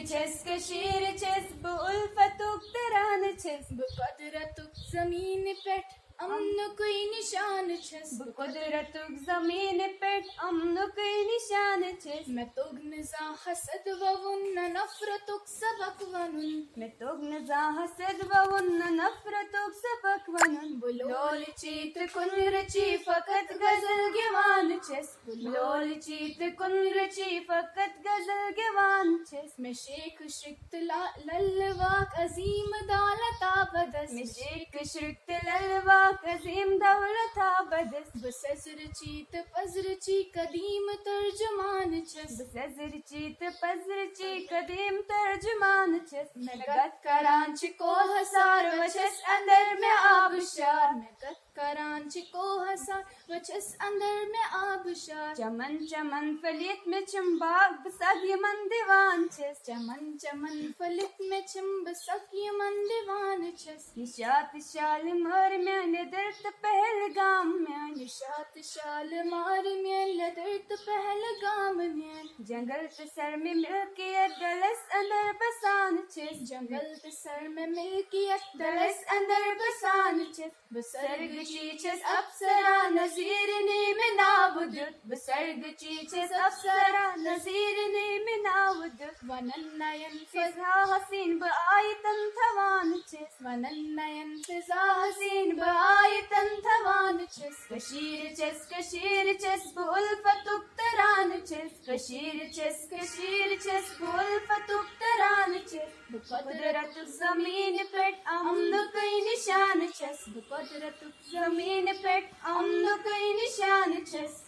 Kashir छस bu उल्फतुक तरान छस bu कुदरतुक ज़मीन पेट अमन कोई निशान छस bu कुदरतुक ज़मीन पेट अमन कोई निशान छस मैं तुग निज़ा हसद ववुन्न नफरतुक सबक वनुन मैं तुग नज़ा हसद ववुन्न नफरतुक सबक वनुन बुलोल चीत कुनरची फकत गजल गिवान छस लोल चीत कुनरची फकत गजल गिवान छस मैं शेख शिक्त लल्वाक अजीम दालता बदस मैं शेख श्रिक्त ललवा कजीम दौलता बदस बसर चीत पजर ची कदीम तर्जमान छस बसर चीत पजर ची कदीम तर्जमान छस मैं गत करांच को हसार वचस अंदर में आबशार मैं गत करांच को हसार वचस अंदर में आबशार चमन चमन फलित में चंबाग बसग यमन दीवान छस चमन चमन फलित में चिंब सकी मन दीवान छस निशात शाल मर में निदर्त पहलगाम में निशात शाल मार में लदर्त पहलगाम में जंगल पे सर में मिलके डलस अंदर बसान छस जंगल पे सर में मिलकी डलस अंदर बसान छस बसर्ग चीचस अप्सरा नजीर ने में नावुदुत बसर्ग चीचस अप्सरा नजीर ने में नावुदुत वनन्नयन फिजा हसीन बआयतन थवान छस वनन्नयन फिजा हसीन बआयतन थवान छस कशीर चस बुल्फतुक तरान छस कशीर चस बुल्फतुक तरान छस कुदरतुक ज़मीन पेट अमन कोई निशान छस कुदरतुक ज़मीन पेट अमन कोई निशान छस।